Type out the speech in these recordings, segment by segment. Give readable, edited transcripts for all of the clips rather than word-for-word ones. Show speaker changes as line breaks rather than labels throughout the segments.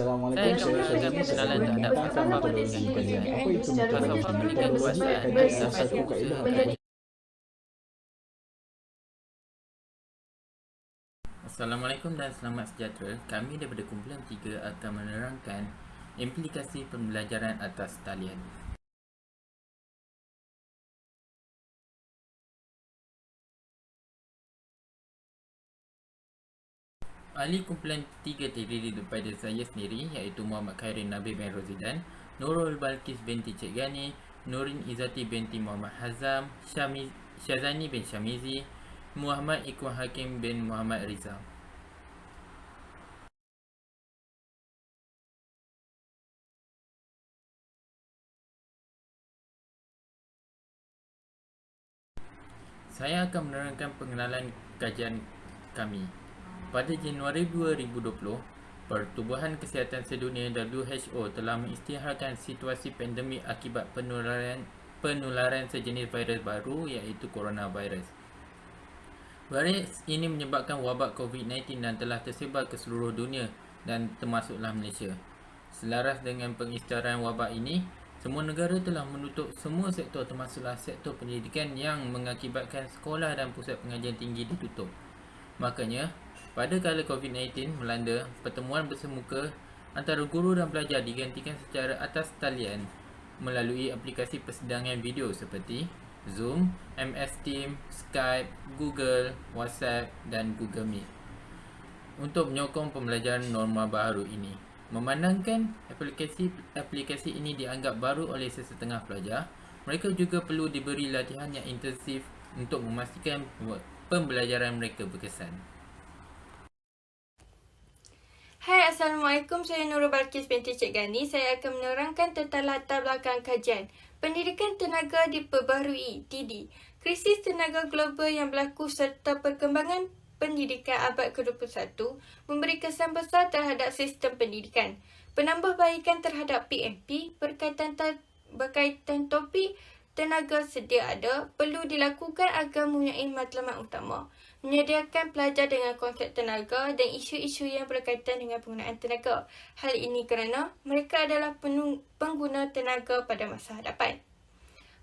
Saya akan menerangkan pengenalan terhadap falsafah pendidikan kajian. Falsafah pendidikan kekuasaan adalah satu usaha kajian. Assalamualaikum dan selamat sejahtera. Kami daripada kumpulan 3 akan menerangkan implikasi pembelajaran atas talian. Ahli kumpulan 3 terdiri daripada saya sendiri, iaitu Muhammad Khairin Nabil bin Rozidan, Nurul Balkis binti Cik Gani, Nurin Izzati binti Muhammad Hazam, Syazani bin Syamizi, Muhammad Ikhwan Hakim bin Muhammad Rizal. Saya akan menerangkan pengenalan kajian kami. Pada Januari 2020, Pertubuhan Kesihatan Sedunia WHO telah mengisytiharkan situasi pandemik akibat penularan sejenis virus baru, iaitu coronavirus. Virus ini menyebabkan wabak COVID-19 dan telah tersebar ke seluruh dunia dan termasuklah Malaysia. Selaras dengan pengisytiharan wabak ini, semua negara telah menutup semua sektor termasuklah sektor pendidikan yang mengakibatkan sekolah dan pusat pengajian tinggi ditutup. Makanya, pada kala COVID-19 melanda, pertemuan bersemuka antara guru dan pelajar digantikan secara atas talian melalui aplikasi persidangan video seperti Zoom, MS Teams, Skype, Google, WhatsApp dan Google Meet untuk menyokong pembelajaran norma baru ini. Memandangkan aplikasi ini dianggap baru oleh sesetengah pelajar, mereka juga perlu diberi latihan yang intensif untuk memastikan pembelajaran mereka berkesan.
Hai, Assalamualaikum. Saya Nurul Balkis binti Cik Gani. Saya akan menerangkan tentang latar belakang kajian Pendidikan Tenaga Diperbaharui (TD), krisis tenaga global yang berlaku serta perkembangan pendidikan abad ke-21 memberi kesan besar terhadap sistem pendidikan. Penambahbaikan terhadap PMP berkaitan topik tenaga sedia ada perlu dilakukan agar mempunyai matlamat utama, menyediakan pelajar dengan konsep tenaga dan isu-isu yang berkaitan dengan penggunaan tenaga. Hal ini kerana mereka adalah pengguna tenaga pada masa hadapan.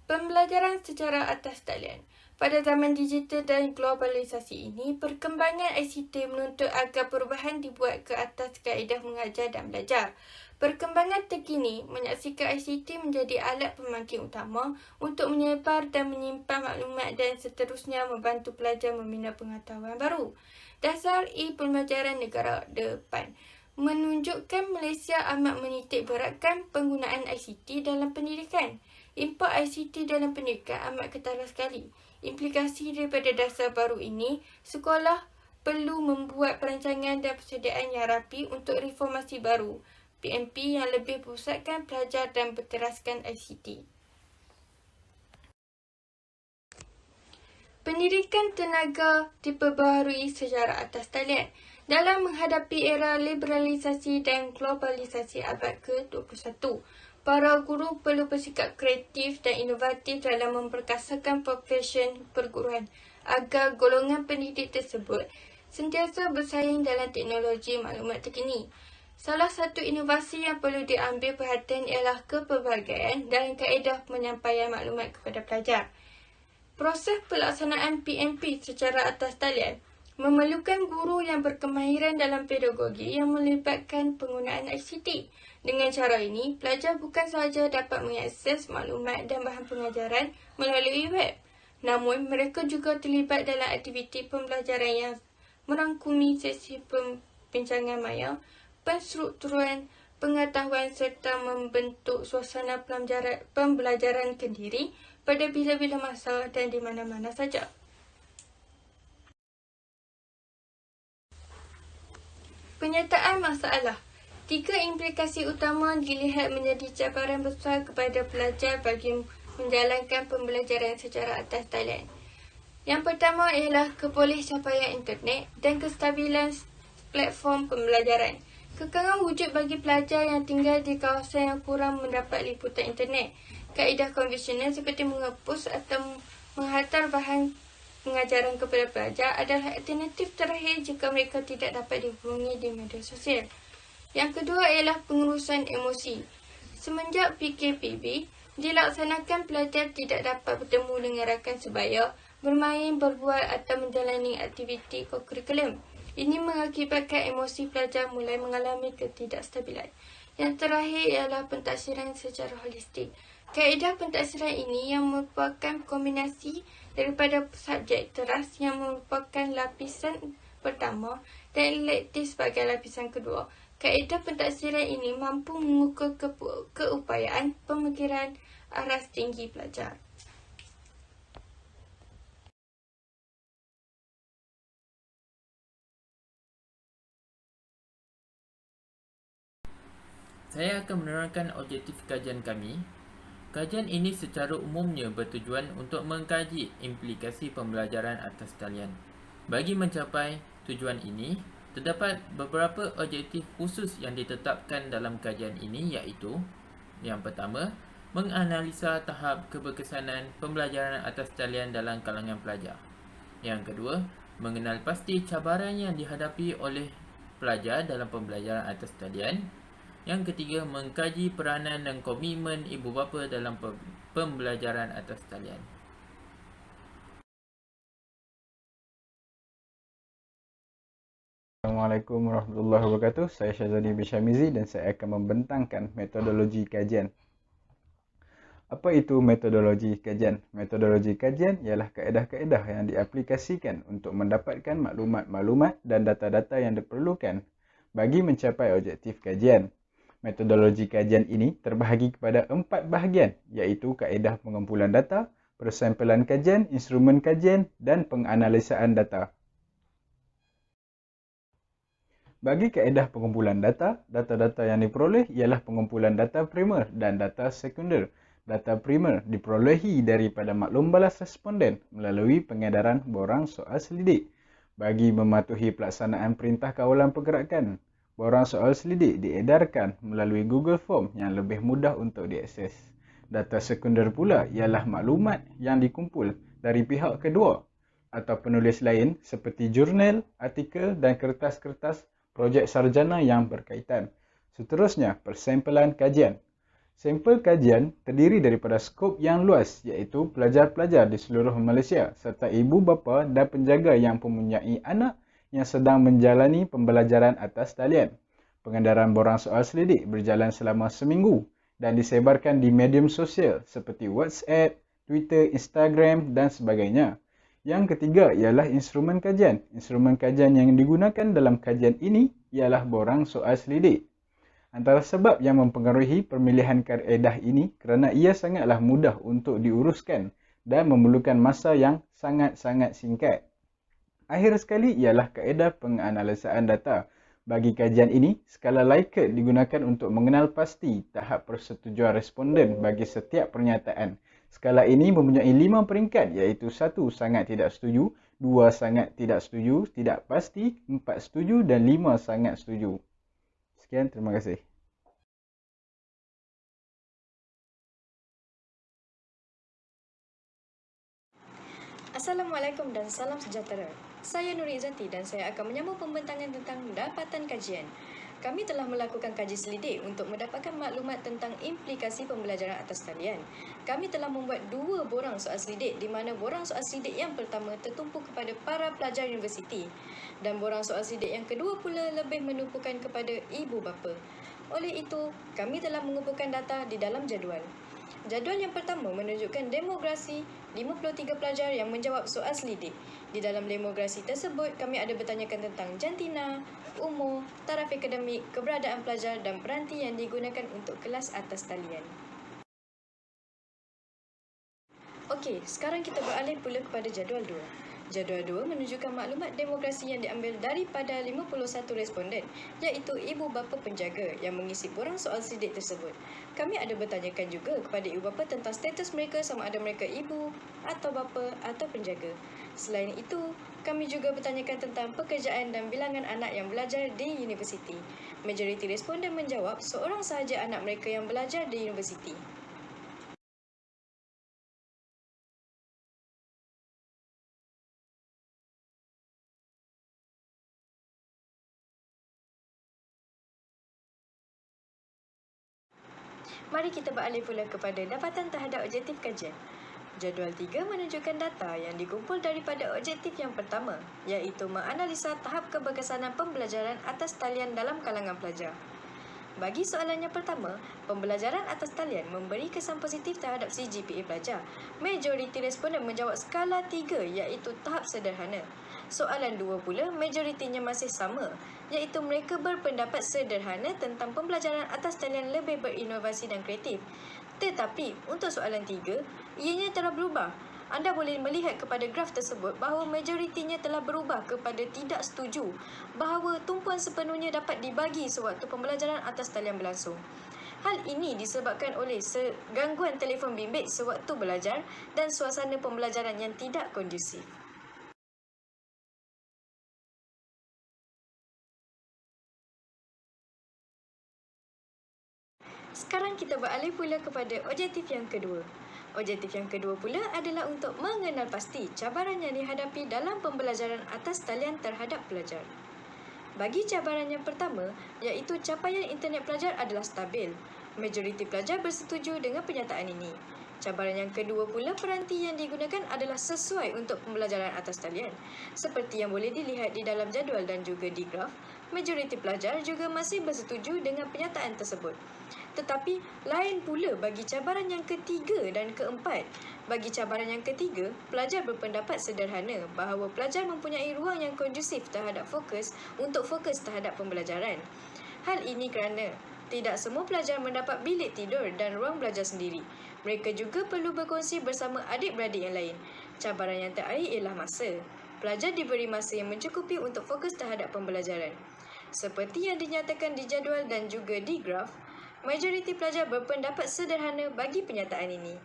Pembelajaran secara atas talian. Pada zaman digital dan globalisasi ini, perkembangan ICT menuntut agar perubahan dibuat ke atas kaedah mengajar dan belajar. Perkembangan terkini menyaksikan ICT menjadi alat pemangkin utama untuk menyebar dan menyimpan maklumat dan seterusnya membantu pelajar membina pengetahuan baru. Dasar pembelajaran negara depan menunjukkan Malaysia amat menitik beratkan penggunaan ICT dalam pendidikan. Import ICT dalam pendidikan amat ketara sekali. Implikasi daripada dasar baru ini, sekolah perlu membuat perancangan dan persediaan yang rapi untuk reformasi baru, PMP yang lebih berpusatkan pelajar dan berteraskan ICT. Pendidikan tenaga diperbaharui secara atas talian. Dalam menghadapi era liberalisasi dan globalisasi abad ke-21, para guru perlu bersikap kreatif dan inovatif dalam memperkasakan profesion perguruan agar golongan pendidik tersebut sentiasa bersaing dalam teknologi maklumat terkini. Salah satu inovasi yang perlu diambil perhatian ialah kepelbagaian dalam kaedah penyampaian maklumat kepada pelajar. Proses pelaksanaan PMP secara atas talian memerlukan guru yang berkemahiran dalam pedagogi yang melibatkan penggunaan ICT. Dengan cara ini, pelajar bukan sahaja dapat mengakses maklumat dan bahan pengajaran melalui web, namun mereka juga terlibat dalam aktiviti pembelajaran yang merangkumi sesi perbincangan maya, penstrukturan pengetahuan serta membentuk suasana pembelajaran kendiri pada bila-bila masa dan di mana-mana saja. Penyertaan masalah. 3 implikasi utama dilihat menjadi cabaran besar kepada pelajar bagi menjalankan pembelajaran secara atas talian. Yang pertama ialah kebolehcapaian internet dan kestabilan platform pembelajaran. Kekangan wujud bagi pelajar yang tinggal di kawasan yang kurang mendapat liputan internet. Kaedah konvensional seperti menghapus atau menghantar bahan pengajaran kepada pelajar adalah alternatif terakhir jika mereka tidak dapat dihubungi di media sosial. Yang kedua ialah pengurusan emosi. Semenjak PKPB, dilaksanakan pelajar tidak dapat bertemu dengan rakan sebaya, bermain, berbual atau menjalani aktiviti kokurikulum. Ini mengakibatkan emosi pelajar mulai mengalami ketidakstabilan. Yang terakhir ialah pentaksiran secara holistik. Kaedah pentaksiran ini yang merupakan kombinasi daripada subjek teras yang merupakan lapisan pertama dan elektif sebagai lapisan kedua. Kaedah pentaksiran ini mampu mengukur keupayaan pemikiran aras tinggi pelajar.
Saya akan menerangkan objektif kajian kami. Kajian ini secara umumnya bertujuan untuk mengkaji implikasi pembelajaran atas talian. Bagi mencapai tujuan ini, terdapat beberapa objektif khusus yang ditetapkan dalam kajian ini, iaitu yang pertama, menganalisa tahap keberkesanan pembelajaran atas talian dalam kalangan pelajar. Yang kedua, mengenal pasti cabaran yang dihadapi oleh pelajar dalam pembelajaran atas talian. Yang ketiga, mengkaji peranan dan komitmen ibu bapa dalam pembelajaran atas talian.
Assalamualaikum warahmatullahi wabarakatuh. Saya Syazadi bin Syamizi dan saya akan membentangkan metodologi kajian. Apa itu metodologi kajian? Metodologi kajian ialah kaedah-kaedah yang diaplikasikan untuk mendapatkan maklumat-maklumat dan data-data yang diperlukan bagi mencapai objektif kajian. Metodologi kajian ini terbahagi kepada 4 bahagian, iaitu kaedah pengumpulan data, persampelan kajian, instrumen kajian dan penganalisaan data. Bagi kaedah pengumpulan data, data-data yang diperoleh ialah pengumpulan data primer dan data sekunder. Data primer diperolehi daripada maklum balas responden melalui pengedaran borang soal selidik. Bagi mematuhi pelaksanaan perintah kawalan pergerakan, borang soal selidik diedarkan melalui Google Form yang lebih mudah untuk diakses. Data sekunder pula ialah maklumat yang dikumpul dari pihak kedua atau penulis lain seperti jurnal, artikel dan kertas-kertas projek sarjana yang berkaitan. Seterusnya, persampelan kajian. Sampel kajian terdiri daripada skop yang luas, iaitu pelajar-pelajar di seluruh Malaysia serta ibu bapa dan penjaga yang mempunyai anak yang sedang menjalani pembelajaran atas talian. Pengedaran borang soal selidik berjalan selama seminggu dan disebarkan di medium sosial seperti WhatsApp, Twitter, Instagram dan sebagainya. Yang ketiga ialah instrumen kajian. Instrumen kajian yang digunakan dalam kajian ini ialah borang soal selidik. Antara sebab yang mempengaruhi pemilihan kaedah ini kerana ia sangatlah mudah untuk diuruskan dan memerlukan masa yang sangat-sangat singkat. Akhir sekali ialah kaedah penganalisaan data. Bagi kajian ini, skala Likert digunakan untuk mengenal pasti tahap persetujuan responden bagi setiap pernyataan. Skala ini mempunyai 5 peringkat iaitu 1 sangat tidak setuju, 2 sangat tidak setuju, tidak pasti, 4 setuju dan 5 sangat setuju. Sekian, terima kasih.
Assalamualaikum dan salam sejahtera. Saya Nuri Izzati dan saya akan menyambung pembentangan tentang dapatan kajian. Kami telah melakukan kaji selidik untuk mendapatkan maklumat tentang implikasi pembelajaran atas talian. Kami telah membuat 2 borang soal selidik di mana borang soal selidik yang pertama tertumpu kepada para pelajar universiti dan borang soal selidik yang kedua pula lebih menumpukan kepada ibu bapa. Oleh itu, kami telah mengumpulkan data di dalam jadual. Jadual yang pertama menunjukkan demografi 53 pelajar yang menjawab soal selidik. Di dalam demografi tersebut, kami ada bertanyakan tentang jantina, umur, taraf akademik, keberadaan pelajar dan peranti yang digunakan untuk kelas atas talian. Okey, sekarang kita beralih pula kepada jadual 2. Jadual 2 menunjukkan maklumat demografi yang diambil daripada 51 responden, iaitu ibu bapa penjaga yang mengisi borang soal selidik tersebut. Kami ada bertanyakan juga kepada ibu bapa tentang status mereka sama ada mereka ibu atau bapa atau penjaga. Selain itu, kami juga bertanyakan tentang pekerjaan dan bilangan anak yang belajar di universiti. Majoriti responden menjawab seorang sahaja anak mereka yang belajar di universiti. Mari kita beralih pula kepada dapatan terhadap objektif kajian. Jadual 3 menunjukkan data yang dikumpul daripada objektif yang pertama, iaitu menganalisa tahap keberkesanan pembelajaran atas talian dalam kalangan pelajar. Bagi soalan yang pertama, pembelajaran atas talian memberi kesan positif terhadap CGPA pelajar. Majoriti responden menjawab skala 3 iaitu tahap sederhana. Soalan 2 pula, majoritinya masih sama, iaitu mereka berpendapat sederhana tentang pembelajaran atas talian lebih berinovasi dan kreatif. Tetapi, untuk soalan 3, ianya telah berubah. Anda boleh melihat kepada graf tersebut bahawa majoritinya telah berubah kepada tidak setuju bahawa tumpuan sepenuhnya dapat dibagi sewaktu pembelajaran atas talian berlangsung. Hal ini disebabkan oleh gangguan telefon bimbit sewaktu belajar dan suasana pembelajaran yang tidak kondusif. Sekarang kita beralih pula kepada objektif yang kedua. Objektif yang kedua pula adalah untuk mengenal pasti cabaran yang dihadapi dalam pembelajaran atas talian terhadap pelajar. Bagi cabaran yang pertama, iaitu capaian internet pelajar adalah stabil. Majoriti pelajar bersetuju dengan penyataan ini. Cabaran yang kedua pula, peranti yang digunakan adalah sesuai untuk pembelajaran atas talian. Seperti yang boleh dilihat di dalam jadual dan juga di graf, majoriti pelajar juga masih bersetuju dengan penyataan tersebut. Tetapi lain pula bagi cabaran yang ketiga dan keempat. Bagi cabaran yang ketiga, pelajar berpendapat sederhana bahawa pelajar mempunyai ruang yang kondusif terhadap fokus terhadap pembelajaran. Hal ini kerana tidak semua pelajar mendapat bilik tidur dan ruang belajar sendiri. Mereka juga perlu berkongsi bersama adik-beradik yang lain. Cabaran yang terakhir ialah masa. Pelajar diberi masa yang mencukupi untuk fokus terhadap pembelajaran. Seperti yang dinyatakan di jadual dan juga di graf, majoriti pelajar berpendapat sederhana bagi penyataan ini.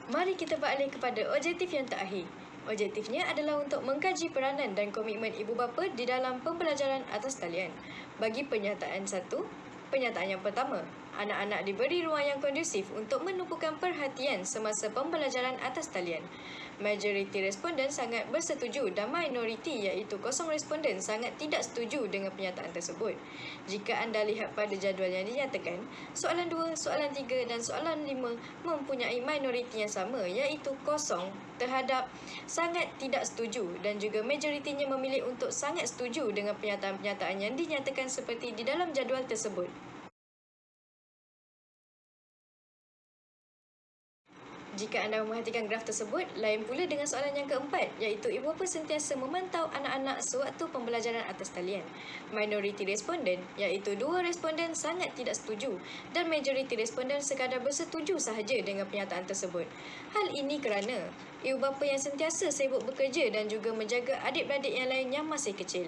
Mari kita beralih kepada objektif yang terakhir. Objektifnya adalah untuk mengkaji peranan dan komitmen ibu bapa di dalam pembelajaran atas talian. Bagi penyataan yang pertama, anak-anak diberi ruang yang kondusif untuk menumpukan perhatian semasa pembelajaran atas talian. Majoriti responden sangat bersetuju dan minoriti iaitu kosong responden sangat tidak setuju dengan pernyataan tersebut. Jika anda lihat pada jadual yang dinyatakan, soalan 2, soalan 3 dan soalan 5 mempunyai minoriti yang sama iaitu kosong terhadap sangat tidak setuju dan juga majoritinya memilih untuk sangat setuju dengan pernyataan-pernyataan yang dinyatakan seperti di dalam jadual tersebut. Jika anda memerhatikan graf tersebut, lain pula dengan soalan yang keempat, iaitu ibu bapa sentiasa memantau anak-anak sewaktu pembelajaran atas talian. Minoriti responden, iaitu 2 responden sangat tidak setuju dan majoriti responden sekadar bersetuju sahaja dengan pernyataan tersebut. Hal ini kerana ibu bapa yang sentiasa sibuk bekerja dan juga menjaga adik-beradik yang lain yang masih kecil.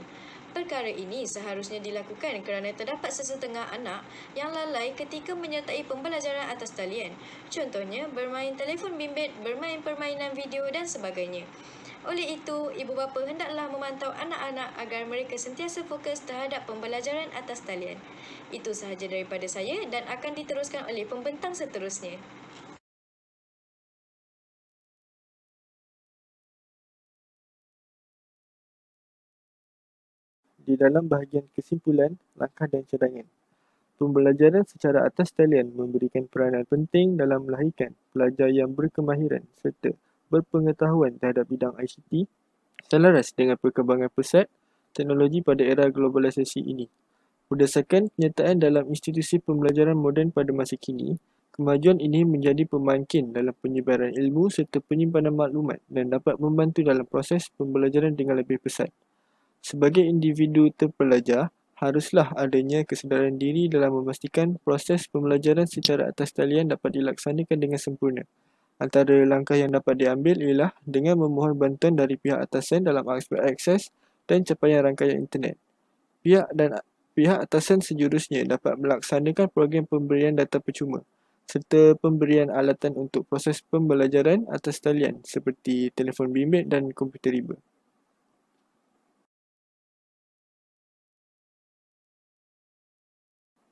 Perkara ini seharusnya dilakukan kerana terdapat sesetengah anak yang lalai ketika menyertai pembelajaran atas talian. Contohnya, bermain telefon bimbit, bermain permainan video dan sebagainya. Oleh itu, ibu bapa hendaklah memantau anak-anak agar mereka sentiasa fokus terhadap pembelajaran atas talian. Itu sahaja daripada saya dan akan diteruskan oleh pembentang seterusnya.
Di dalam bahagian kesimpulan, langkah dan cadangan. Pembelajaran secara atas talian memberikan peranan penting dalam melahirkan pelajar yang berkemahiran serta berpengetahuan terhadap bidang ICT selaras dengan perkembangan pesat teknologi pada era globalisasi ini. Berdasarkan kenyataan dalam institusi pembelajaran moden pada masa kini, kemajuan ini menjadi pemangkin dalam penyebaran ilmu serta penyimpanan maklumat dan dapat membantu dalam proses pembelajaran dengan lebih pesat. Sebagai individu terpelajar, haruslah adanya kesedaran diri dalam memastikan proses pembelajaran secara atas talian dapat dilaksanakan dengan sempurna. Antara langkah yang dapat diambil ialah dengan memohon bantuan dari pihak atasan dalam aspek akses dan capaian rangkaian internet. Pihak atasan sejurusnya dapat melaksanakan program pemberian data percuma serta pemberian alatan untuk proses pembelajaran atas talian seperti telefon bimbit dan komputer riba.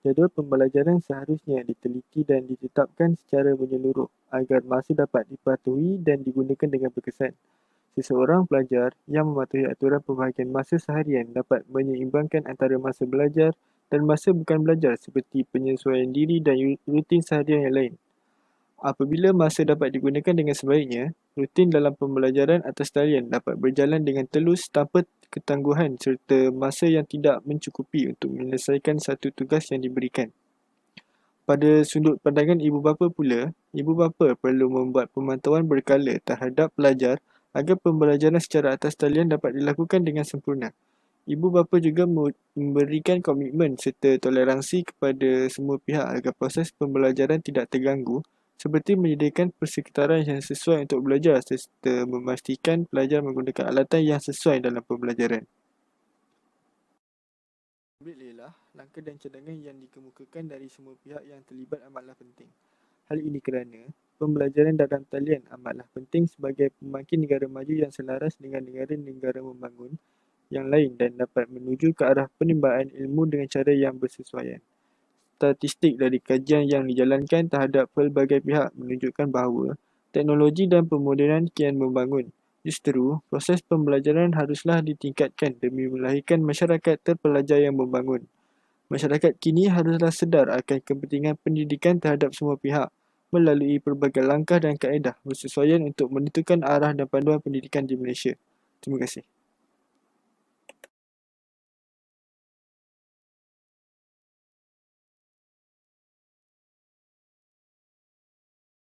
Jadual pembelajaran seharusnya diteliti dan ditetapkan secara menyeluruh agar masa dapat dipatuhi dan digunakan dengan berkesan. Seseorang pelajar yang mematuhi aturan pembahagian masa seharian dapat menyeimbangkan antara masa belajar dan masa bukan belajar seperti penyesuaian diri dan rutin seharian yang lain. Apabila masa dapat digunakan dengan sebaiknya, rutin dalam pembelajaran atas talian dapat berjalan dengan telus tanpa ketangguhan serta masa yang tidak mencukupi untuk menyelesaikan satu tugas yang diberikan. Pada sudut pandangan ibu bapa pula, ibu bapa perlu membuat pemantauan berkala terhadap pelajar agar pembelajaran secara atas talian dapat dilakukan dengan sempurna. Ibu bapa juga memberikan komitmen serta toleransi kepada semua pihak agar proses pembelajaran tidak terganggu seperti menyediakan persekitaran yang sesuai untuk belajar serta memastikan pelajar menggunakan alatan yang sesuai dalam pembelajaran. Ambillah langkah dan cadangan yang dikemukakan dari semua pihak yang terlibat amatlah penting. Hal ini kerana pembelajaran dalam talian amatlah penting sebagai pembangkit negara maju yang selaras dengan negara-negara membangun yang lain dan dapat menuju ke arah penerimaan ilmu dengan cara yang bersesuaian. Statistik dari kajian yang dijalankan terhadap pelbagai pihak menunjukkan bahawa teknologi dan pemodenan kian membangun. Justru, proses pembelajaran haruslah ditingkatkan demi melahirkan masyarakat terpelajar yang membangun. Masyarakat kini haruslah sedar akan kepentingan pendidikan terhadap semua pihak melalui pelbagai langkah dan kaedah bersesuaian untuk menentukan arah dan panduan pendidikan di Malaysia. Terima kasih.